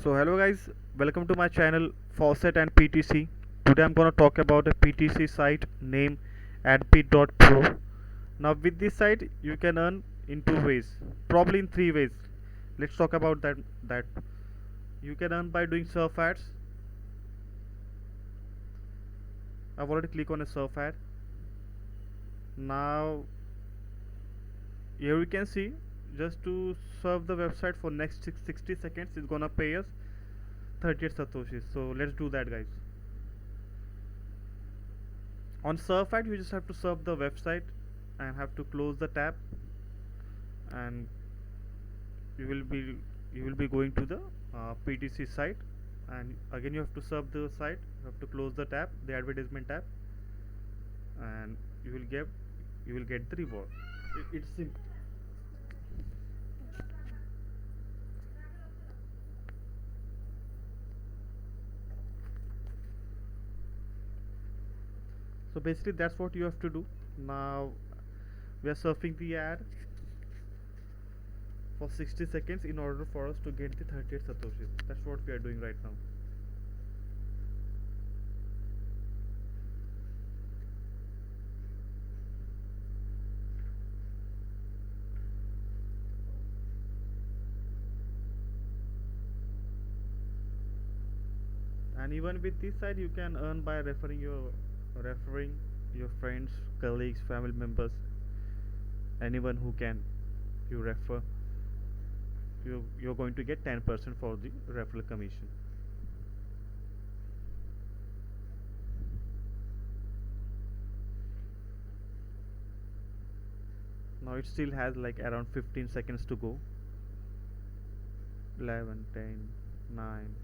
So hello guys, welcome to my channel Faucet and PTC. Today I'm gonna talk about a PTC site named adpit.pro. Now with this site you can earn in two ways, probably in three ways. Let's talk about that. You can earn by doing surf ads. I've already clicked on a surf ad. Now here we can see just to serve the website for next 60 seconds it's gonna pay us 38 satoshis. So let's do that guys. On surfat you just have to serve the website and have to close the tab, and you will be going to the PTC site, and again you have to serve the site. You have to close the tab, the advertisement tab, and you will get the reward. It's simple. So basically that's what you have to do. Now we are surfing the ad for 60 seconds in order for us to get the 38 satoshis. That's what we are doing right now. And even with this side you can earn by referring your friends, colleagues, family members, anyone who can you refer. You're going to get 10% for the referral commission. Now it still has like around 15 seconds to go. 11, 10, 9.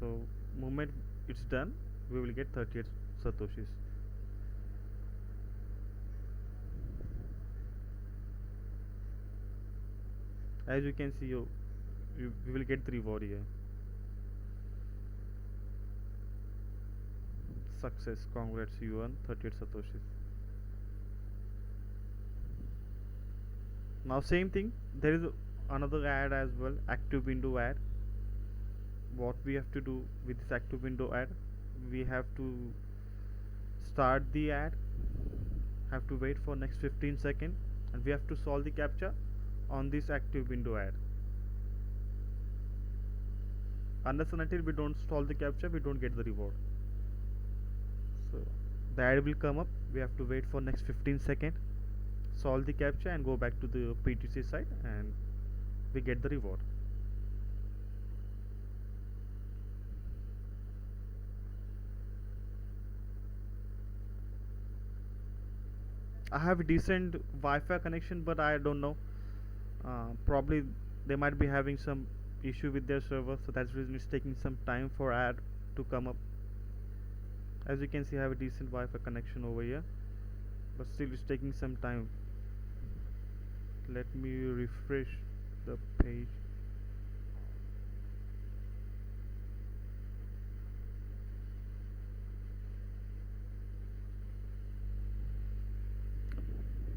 So moment it's done we will get 38 satoshis. As you can see you will get the reward here. Success, congrats, you earn 38 satoshis. Now same thing, there is another ad as well, active window ad. What we have to do with this active window ad, we have to start the ad, have to wait for next 15 seconds, and we have to solve the captcha on this active window ad. Unless and until we don't solve the captcha we don't get the reward. So the ad will come up, we have to wait for next 15 seconds, solve the captcha and go back to the PTC site, and we get the reward. I have a decent Wi-Fi connection, but I don't know. Probably they might be having some issue with their server, so that's the reason it's taking some time for ad to come up. As you can see, I have a decent Wi-Fi connection over here, but still it's taking some time. Let me refresh the page.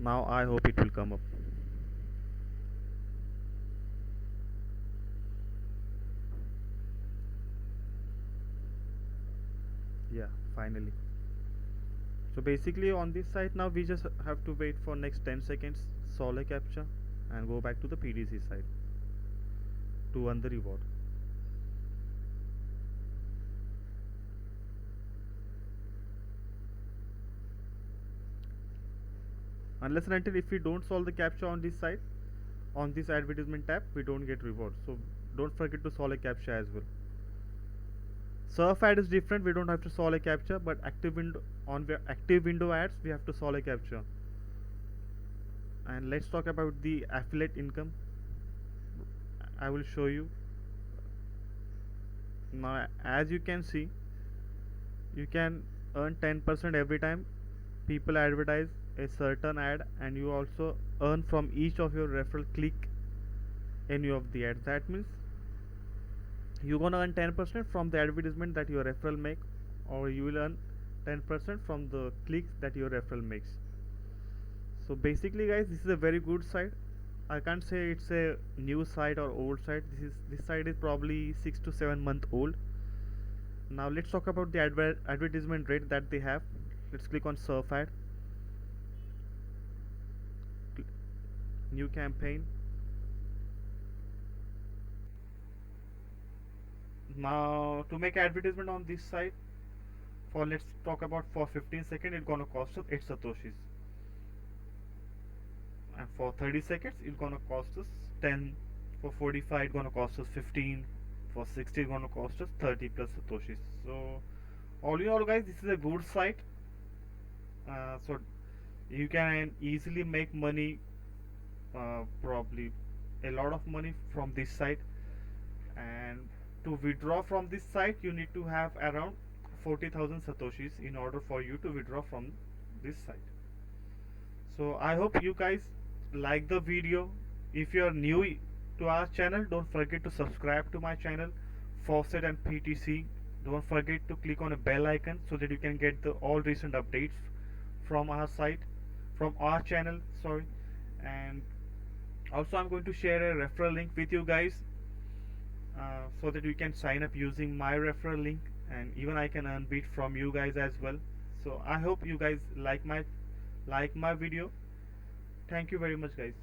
Now I hope it will come up. Yeah, finally. So basically on this site now we just have to wait for next 10 seconds, solve a captcha, and go back to the PTC site to earn the reward. Unless and until if we don't solve the captcha on this site, on this advertisement tab, we don't get reward. So don't forget to solve a captcha as well. Surf ad is different, we don't have to solve a captcha, but active window ads we have to solve a captcha. And let's talk about the affiliate income. I will show you. Now as you can see, you can earn 10% every time people advertise a certain ad, and you also earn from each of your referral click any of the ads. That means you're gonna earn 10% from the advertisement that your referral make, or you will earn 10% from the clicks that your referral makes. So basically guys, this is a very good site. I can't say it's a new site or old site. This site is probably 6 to 7 month old. Now let's talk about the advertisement rate that they have. Let's click on surf ad, new campaign. Now to make advertisement on this site, for let's talk about for 15 seconds, it's gonna cost us 8 satoshis, and for 30 seconds it's gonna cost us 10. For 45 it's gonna cost us 15. For 60 it's gonna cost us 30 plus satoshis. So all in all guys, this is a good site. So you can easily make money, probably a lot of money from this site. And to withdraw from this site you need to have around 40,000 satoshis in order for you to withdraw from this site. So I hope you guys like the video. If you are new to our channel, don't forget to subscribe to my channel, Faucet and PTC. Don't forget to click on a bell icon so that you can get the all recent updates from our site, from our channel, sorry. And also I'm going to share a referral link with you guys, so that you can sign up using my referral link, and even I can earn bit from you guys as well. So I hope you guys like my video. Thank you very much guys.